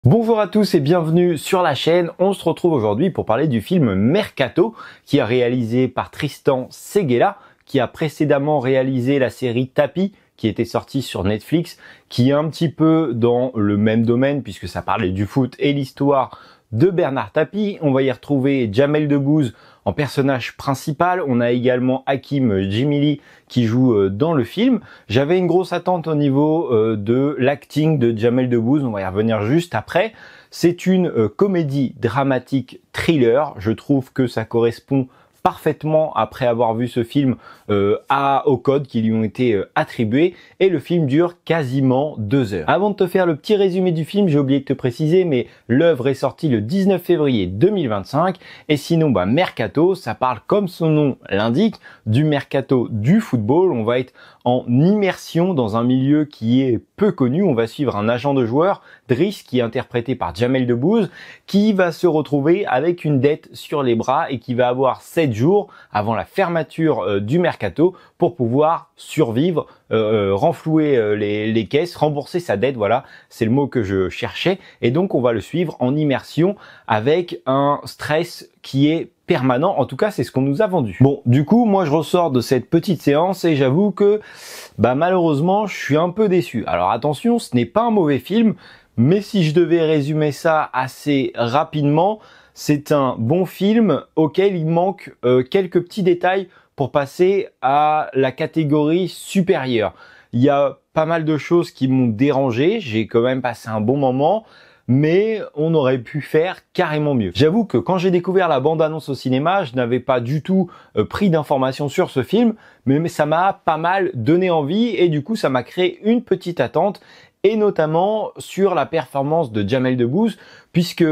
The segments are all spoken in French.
Bonjour à tous et bienvenue sur la chaîne. On se retrouve aujourd'hui pour parler du film Mercato qui est réalisé par Tristan Seguela, qui a précédemment réalisé la série Tapi qui était sortie sur Netflix, qui est un petit peu dans le même domaine puisque ça parlait du foot et l'histoire de Bernard Tapie. On va y retrouver Jamel Debbouze en personnage principal. On a également Hakim Djimili qui joue dans le film. J'avais une grosse attente au niveau de l'acting de Jamel Debbouze. On va y revenir juste après. C'est une comédie dramatique thriller. Je trouve que ça correspond parfaitement après avoir vu ce film aux codes qui lui ont été attribués, et le film dure quasiment 2 heures. Avant de te faire le petit résumé du film, j'ai oublié de te préciser, mais l'œuvre est sortie le 19 février 2025 et sinon Mercato, ça parle comme son nom l'indique du mercato du football. On va être en immersion dans un milieu qui est peu connu. On va suivre un agent de joueur, Driss, qui est interprété par Jamel Debbouze, qui va se retrouver avec une dette sur les bras et qui va avoir 7 jours avant la fermeture du mercato pour pouvoir survivre, renflouer les caisses, rembourser sa dette, voilà, c'est le mot que je cherchais. Et donc on va le suivre en immersion avec un stress qui est permanent. En tout cas, c'est ce qu'on nous a vendu. Bon, du coup, moi je ressors de cette petite séance et j'avoue que malheureusement, je suis un peu déçu. Alors attention, ce n'est pas un mauvais film, mais si je devais résumer ça assez rapidement, c'est un bon film auquel il manque quelques petits détails pour passer à la catégorie supérieure. Il y a pas mal de choses qui m'ont dérangé, j'ai quand même passé un bon moment, mais on aurait pu faire carrément mieux. J'avoue que quand j'ai découvert la bande-annonce au cinéma, je n'avais pas du tout pris d'informations sur ce film, mais ça m'a pas mal donné envie et du coup ça m'a créé une petite attente, et notamment sur la performance de Jamel Debbouze, puisque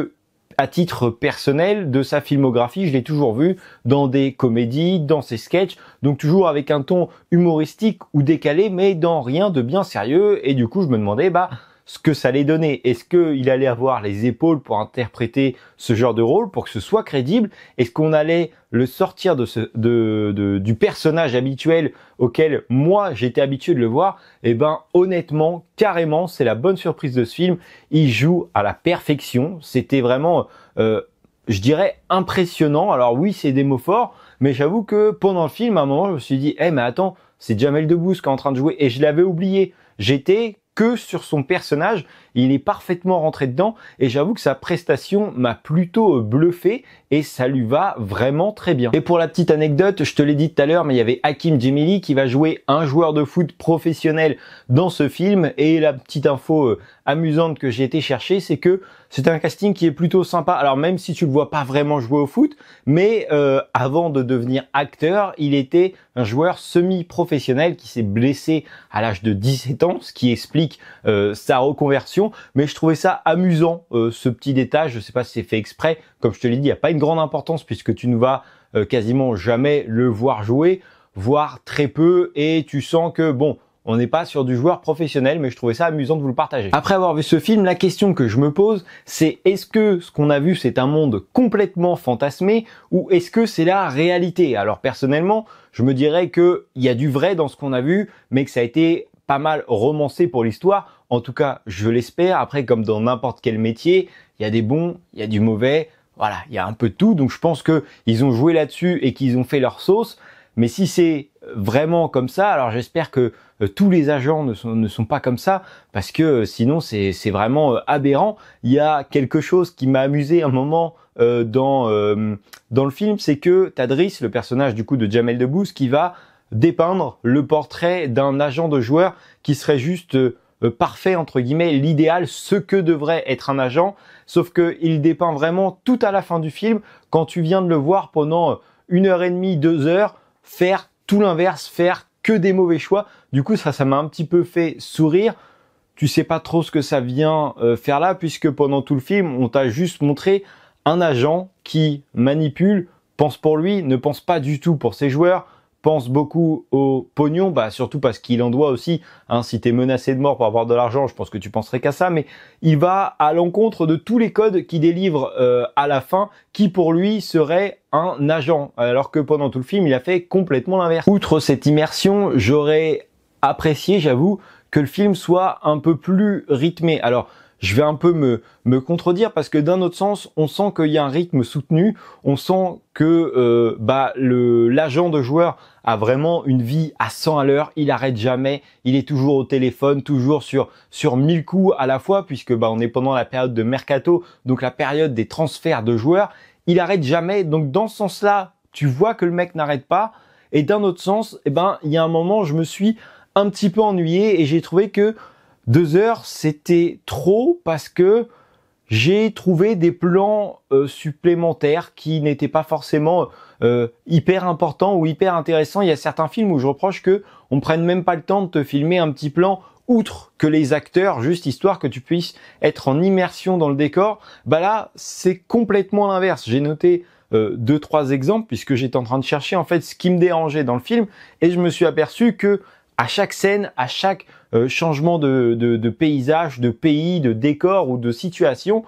à titre personnel, de sa filmographie, je l'ai toujours vu dans des comédies, dans ses sketchs, donc toujours avec un ton humoristique ou décalé, mais dans rien de bien sérieux. Et du coup, je me demandais ce que ça allait donner. Est-ce qu'il allait avoir les épaules pour interpréter ce genre de rôle, pour que ce soit crédible? Est-ce qu'on allait le sortir du personnage habituel auquel moi j'étais habitué de le voir? Honnêtement, carrément, c'est la bonne surprise de ce film. Il joue à la perfection. C'était vraiment, je dirais, impressionnant. Alors oui, c'est des mots forts, mais j'avoue que pendant le film, à un moment, je me suis dit, mais attends, c'est Jamel Debbouze qui est en train de jouer, et je l'avais oublié. J'étais que sur son personnage, il est parfaitement rentré dedans, et j'avoue que sa prestation m'a plutôt bluffé et ça lui va vraiment très bien. Et pour la petite anecdote, je te l'ai dit tout à l'heure, mais il y avait Hakim Djimili qui va jouer un joueur de foot professionnel dans ce film, et la petite info amusante que j'ai été chercher, c'est que c'est un casting qui est plutôt sympa. Alors même si tu le vois pas vraiment jouer au foot, mais avant de devenir acteur, il était un joueur semi-professionnel qui s'est blessé à l'âge de 17 ans, ce qui explique sa reconversion. Mais je trouvais ça amusant, ce petit détail. Je sais pas si c'est fait exprès. Comme je te l'ai dit, il n'y a pas une grande importance puisque tu ne vas quasiment jamais le voir jouer, voire très peu, et tu sens que on n'est pas sur du joueur professionnel, mais je trouvais ça amusant de vous le partager. Après avoir vu ce film, la question que je me pose, c'est est-ce que ce qu'on a vu, c'est un monde complètement fantasmé, ou est-ce que c'est la réalité? Alors personnellement, je me dirais qu'il y a du vrai dans ce qu'on a vu, mais que ça a été pas mal romancé pour l'histoire. En tout cas, je l'espère. Après, comme dans n'importe quel métier, il y a des bons, il y a du mauvais. Voilà, il y a un peu de tout. Donc je pense que ils ont joué là-dessus et qu'ils ont fait leur sauce. Mais si c'est vraiment comme ça, alors j'espère que tous les agents ne sont pas comme ça, parce que sinon c'est vraiment aberrant. Il y a quelque chose qui m'a amusé un moment dans le film, c'est que t'as Driss, le personnage du coup de Jamel Debbouze, qui va dépeindre le portrait d'un agent de joueur qui serait juste parfait, entre guillemets, l'idéal, ce que devrait être un agent, sauf que il dépeint vraiment tout à la fin du film, quand tu viens de le voir pendant 1h30, 2 heures, faire tout l'inverse, faire que des mauvais choix. Du coup, ça m'a un petit peu fait sourire. Tu sais pas trop ce que ça vient faire là, puisque pendant tout le film, on t'a juste montré un agent qui manipule, pense pour lui, ne pense pas du tout pour ses joueurs, pense beaucoup au pognon, surtout parce qu'il en doit aussi. Si t'es menacé de mort pour avoir de l'argent, je pense que tu penserais qu'à ça, mais il va à l'encontre de tous les codes qu'il délivre à la fin, qui pour lui serait un agent, alors que pendant tout le film, il a fait complètement l'inverse. Outre cette immersion, j'aurais apprécié, j'avoue, que le film soit un peu plus rythmé. Alors, je vais un peu me contredire parce que d'un autre sens, on sent qu'il y a un rythme soutenu, on sent que l'agent de joueur a vraiment une vie à 100 à l'heure, il arrête jamais, il est toujours au téléphone, toujours sur 1000 coups à la fois puisque on est pendant la période de mercato, donc la période des transferts de joueurs, il arrête jamais. Donc dans ce sens-là, tu vois que le mec n'arrête pas. Et d'un autre sens, il y a un moment, je me suis un petit peu ennuyé et j'ai trouvé que 2 heures, c'était trop parce que j'ai trouvé des plans supplémentaires qui n'étaient pas forcément hyper importants ou hyper intéressants. Il y a certains films où je reproche que on prenne même pas le temps de te filmer un petit plan outre que les acteurs, juste histoire que tu puisses être en immersion dans le décor. Là, c'est complètement l'inverse. J'ai noté 2-3 exemples puisque j'étais en train de chercher en fait ce qui me dérangeait dans le film et je me suis aperçu que à chaque scène, à chaque changement de paysage, de pays, de décor ou de situation,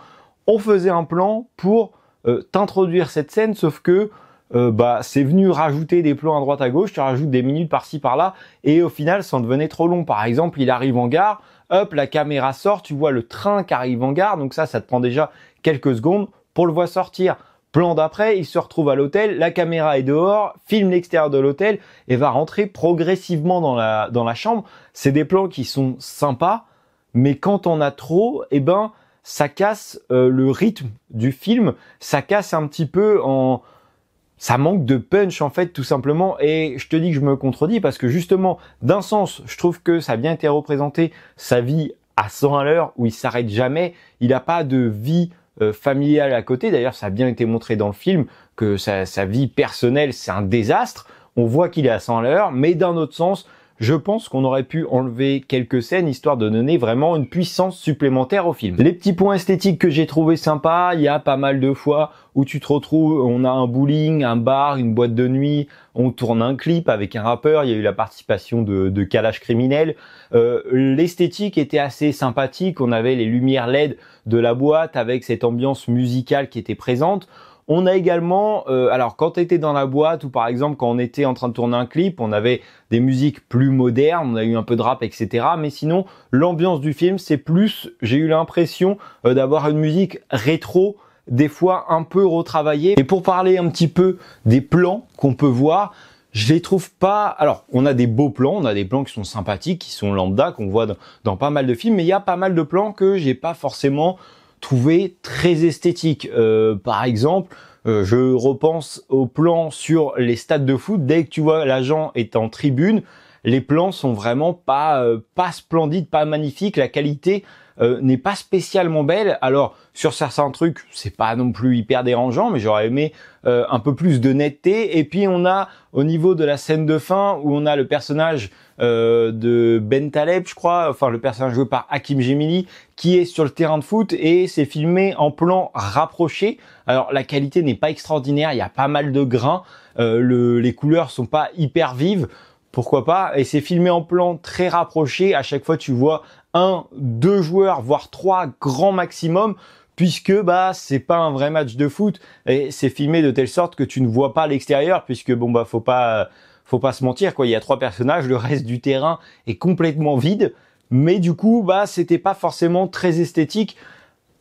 on faisait un plan pour t'introduire cette scène, sauf que c'est venu rajouter des plans à droite à gauche, tu rajoutes des minutes par-ci par-là, et au final, ça en devenait trop long. Par exemple, il arrive en gare, hop, la caméra sort, tu vois le train qui arrive en gare, donc ça te prend déjà quelques secondes pour le voir sortir. Plan d'après, il se retrouve à l'hôtel, la caméra est dehors, filme l'extérieur de l'hôtel et va rentrer progressivement dans la chambre. C'est des plans qui sont sympas, mais quand on a trop, ça casse le rythme du film, ça casse un petit peu ça manque de punch en fait tout simplement. Et je te dis que je me contredis parce que justement, d'un sens, je trouve que ça a bien été représenté sa vie à 100 à l'heure où il s'arrête jamais, il n'a pas de vie familiale à côté. D'ailleurs, ça a bien été montré dans le film que sa vie personnelle, c'est un désastre. On voit qu'il est à 100 à l'heure, mais d'un autre sens, je pense qu'on aurait pu enlever quelques scènes histoire de donner vraiment une puissance supplémentaire au film. Les petits points esthétiques que j'ai trouvé sympas, il y a pas mal de fois où tu te retrouves, on a un bowling, un bar, une boîte de nuit, on tourne un clip avec un rappeur, il y a eu la participation de Kalash Criminel. L'esthétique était assez sympathique, on avait les lumières LED de la boîte avec cette ambiance musicale qui était présente. On a également, alors quand tu étais dans la boîte ou par exemple quand on était en train de tourner un clip, on avait des musiques plus modernes, on a eu un peu de rap, etc. Mais sinon, l'ambiance du film, c'est plus, j'ai eu l'impression d'avoir une musique rétro, des fois un peu retravaillée. Et pour parler un petit peu des plans qu'on peut voir, je les trouve pas... Alors, on a des beaux plans, on a des plans qui sont sympathiques, qui sont lambda, qu'on voit dans pas mal de films, mais il y a pas mal de plans que j'ai pas forcément trouvé très esthétique. Par exemple, je repense aux plans sur les stades de foot. Dès que tu vois l'agent est en tribune, les plans sont vraiment pas splendides, pas magnifiques. La qualité n'est pas spécialement belle. Alors sur certains trucs, c'est pas non plus hyper dérangeant, mais j'aurais aimé un peu plus de netteté. Et puis on a au niveau de la scène de fin où on a le personnage de Ben Taleb, je crois, enfin le personnage joué par Hakim Gemili, qui est sur le terrain de foot et c'est filmé en plan rapproché. Alors la qualité n'est pas extraordinaire, il y a pas mal de grains, les couleurs sont pas hyper vives. Pourquoi pas? Et c'est filmé en plan très rapproché. À chaque fois, tu vois 1, 2 joueurs, voire 3 grand maximum, puisque c'est pas un vrai match de foot. Et c'est filmé de telle sorte que tu ne vois pas l'extérieur, puisque faut pas se mentir, quoi. Il y a 3 personnages, le reste du terrain est complètement vide. Mais du coup, c'était pas forcément très esthétique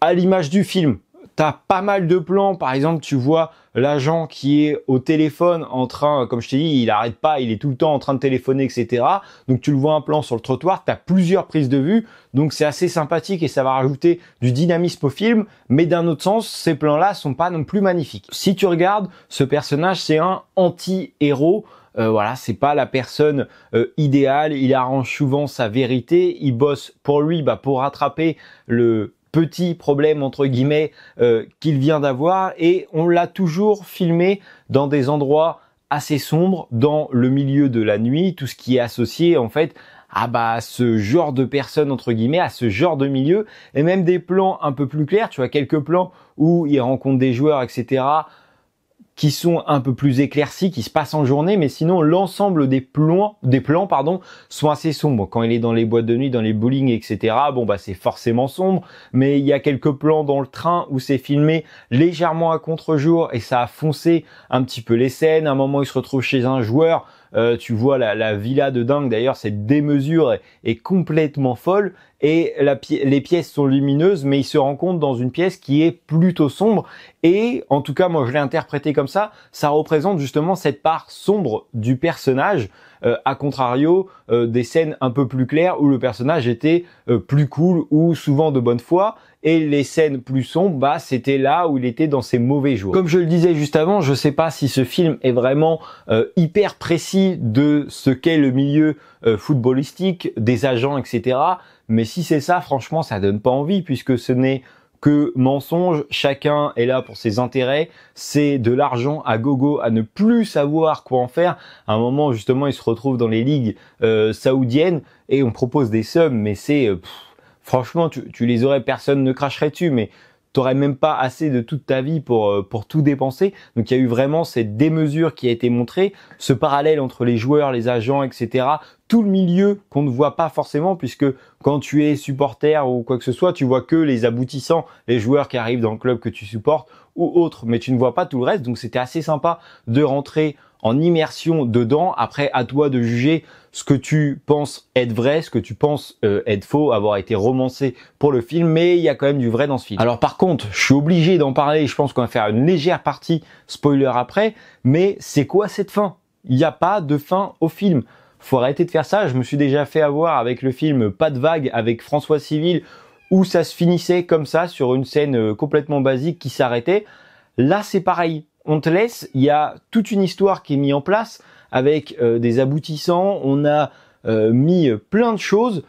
à l'image du film. T'as pas mal de plans, par exemple, tu vois l'agent qui est au téléphone en train, comme je t'ai dit, il arrête pas, il est tout le temps en train de téléphoner, etc. Donc tu le vois un plan sur le trottoir, t'as plusieurs prises de vue, donc c'est assez sympathique et ça va rajouter du dynamisme au film, mais d'un autre sens, ces plans-là sont pas non plus magnifiques. Si tu regardes, ce personnage, c'est un anti-héros. Voilà, c'est pas la personne idéale, il arrange souvent sa vérité, il bosse pour lui, pour rattraper le petit problème entre guillemets qu'il vient d'avoir, et on l'a toujours filmé dans des endroits assez sombres, dans le milieu de la nuit, tout ce qui est associé en fait à ce genre de personnes entre guillemets, à ce genre de milieu, et même des plans un peu plus clairs, tu vois quelques plans où il rencontre des joueurs, etc., qui sont un peu plus éclaircis, qui se passent en journée, mais sinon l'ensemble des plans sont assez sombres. Quand il est dans les boîtes de nuit, dans les bowling, etc., c'est forcément sombre, mais il y a quelques plans dans le train où c'est filmé légèrement à contre-jour et ça a foncé un petit peu les scènes. À un moment, il se retrouve chez un joueur, tu vois la villa de dingue, d'ailleurs cette démesure est complètement folle, et les pièces sont lumineuses, mais il se rencontre dans une pièce qui est plutôt sombre. Et en tout cas, moi je l'ai interprété comme ça. Ça représente justement cette part sombre du personnage, à contrario des scènes un peu plus claires où le personnage était plus cool ou souvent de bonne foi. Et les scènes plus sombres, bah c'était là où il était dans ses mauvais jours. Comme je le disais juste avant, je sais pas si ce film est vraiment hyper précis de ce qu'est le milieu footballistique, des agents, etc. Mais si c'est ça, franchement, ça donne pas envie puisque ce n'est que mensonge, chacun est là pour ses intérêts, c'est de l'argent à gogo, à ne plus savoir quoi en faire. À un moment, justement, il se retrouve dans les ligues saoudiennes et on propose des sommes, mais c'est... franchement, tu les aurais, personne ne cracherait dessus, mais t'aurais même pas assez de toute ta vie pour tout dépenser. Donc il y a eu vraiment cette démesure qui a été montrée, ce parallèle entre les joueurs, les agents, etc. Tout le milieu qu'on ne voit pas forcément, puisque quand tu es supporter ou quoi que ce soit, tu vois que les aboutissants, les joueurs qui arrivent dans le club que tu supportes ou autres, mais tu ne vois pas tout le reste. Donc c'était assez sympa de rentrer en immersion dedans. Après, à toi de juger ce que tu penses être vrai, ce que tu penses être faux, avoir été romancé pour le film, mais il y a quand même du vrai dans ce film. Alors par contre, je suis obligé d'en parler, je pense qu'on va faire une légère partie spoiler après, mais c'est quoi cette fin? Il n'y a pas de fin au film. Faut arrêter de faire ça, je me suis déjà fait avoir avec le film Pas de vague avec François Civil, où ça se finissait comme ça, sur une scène complètement basique qui s'arrêtait. Là, c'est pareil. On te laisse, il y a toute une histoire qui est mise en place avec des aboutissants, on a mis plein de choses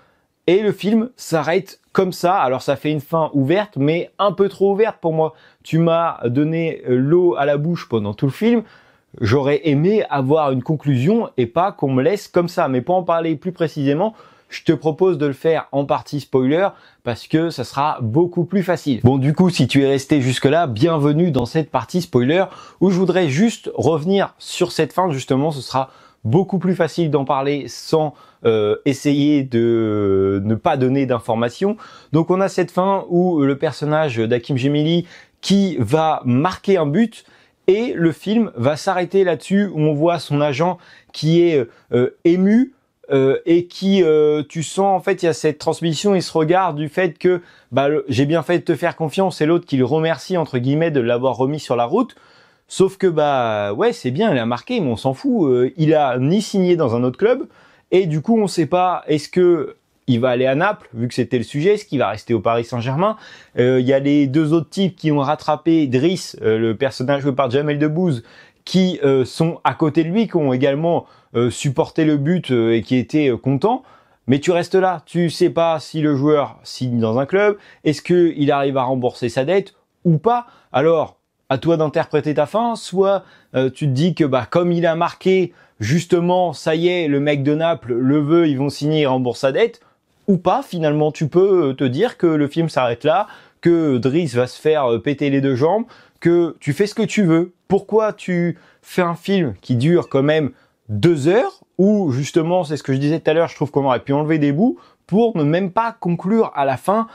et le film s'arrête comme ça. Alors ça fait une fin ouverte, mais un peu trop ouverte pour moi. Tu m'as donné l'eau à la bouche pendant tout le film. J'aurais aimé avoir une conclusion et pas qu'on me laisse comme ça. Mais pour en parler plus précisément, je te propose de le faire en partie spoiler parce que ça sera beaucoup plus facile. Bon, du coup, si tu es resté jusque-là, bienvenue dans cette partie spoiler où je voudrais juste revenir sur cette fin. Justement, ce sera beaucoup plus facile d'en parler sans essayer de ne pas donner d'informations. Donc, on a cette fin où le personnage d'Hakim Gemili qui va marquer un but et le film va s'arrêter là-dessus où on voit son agent qui est ému et qui, tu sens en fait, il y a cette transmission, il se regarde du fait que j'ai bien fait de te faire confiance et l'autre qui le remercie entre guillemets de l'avoir remis sur la route. Sauf que ouais, c'est bien, il a marqué, mais on s'en fout. Il a ni signé dans un autre club et du coup on sait pas est-ce que il va aller à Naples, vu que c'était le sujet, est-ce qu'il va rester au Paris Saint-Germain. Il y a les deux autres types qui ont rattrapé Driss, le personnage joué par Jamel Debbouze, qui sont à côté de lui, qui ont également supporté le but et qui étaient contents. Mais tu restes là, tu sais pas si le joueur signe dans un club, est-ce qu'il arrive à rembourser sa dette ou pas. Alors, à toi d'interpréter ta fin, soit tu te dis que comme il a marqué, justement, ça y est, le mec de Naples le veut, ils vont signer et rembourser sa dette, ou pas. Finalement, tu peux te dire que le film s'arrête là, que Driss va se faire péter les deux jambes, que tu fais ce que tu veux. Pourquoi tu fais un film qui dure quand même 2 heures, où justement, c'est ce que je disais tout à l'heure, je trouve qu'on aurait pu enlever des bouts pour ne même pas conclure à la fin.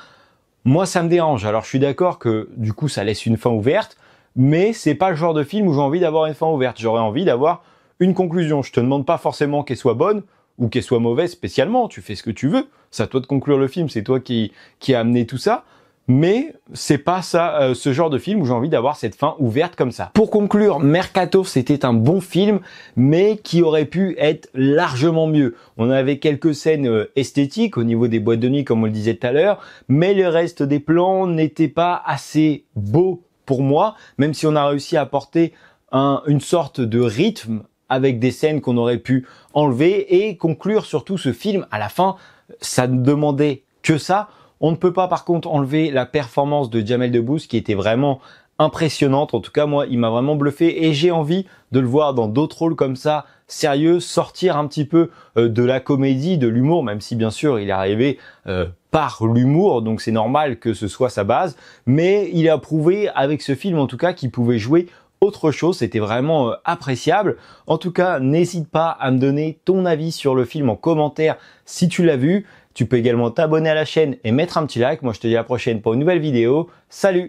Moi, ça me dérange. Alors, je suis d'accord que du coup, ça laisse une fin ouverte, mais c'est pas le genre de film où j'ai envie d'avoir une fin ouverte. J'aurais envie d'avoir une conclusion. Je te demande pas forcément qu'elle soit bonne ou qu'elle soit mauvaise spécialement. Tu fais ce que tu veux. C'est à toi de conclure le film. C'est toi qui a amené tout ça. Mais c'est pas ça, ce genre de film où j'ai envie d'avoir cette fin ouverte comme ça. Pour conclure, Mercato, c'était un bon film, mais qui aurait pu être largement mieux. On avait quelques scènes esthétiques au niveau des boîtes de nuit, comme on le disait tout à l'heure, mais le reste des plans n'était pas assez beau pour moi, même si on a réussi à apporter une sorte de rythme avec des scènes qu'on aurait pu enlever et conclure surtout ce film à la fin. Ça ne demandait que ça. On ne peut pas par contre enlever la performance de Jamel Debbouze qui était vraiment impressionnante. En tout cas, moi, il m'a vraiment bluffé et j'ai envie de le voir dans d'autres rôles comme ça, sérieux, sortir un petit peu de la comédie, de l'humour, même si bien sûr il est arrivé par l'humour, donc c'est normal que ce soit sa base. Mais il a prouvé avec ce film en tout cas qu'il pouvait jouer autre chose, c'était vraiment appréciable. En tout cas, n'hésite pas à me donner ton avis sur le film en commentaire si tu l'as vu. Tu peux également t'abonner à la chaîne et mettre un petit like. Moi, je te dis à la prochaine pour une nouvelle vidéo. Salut!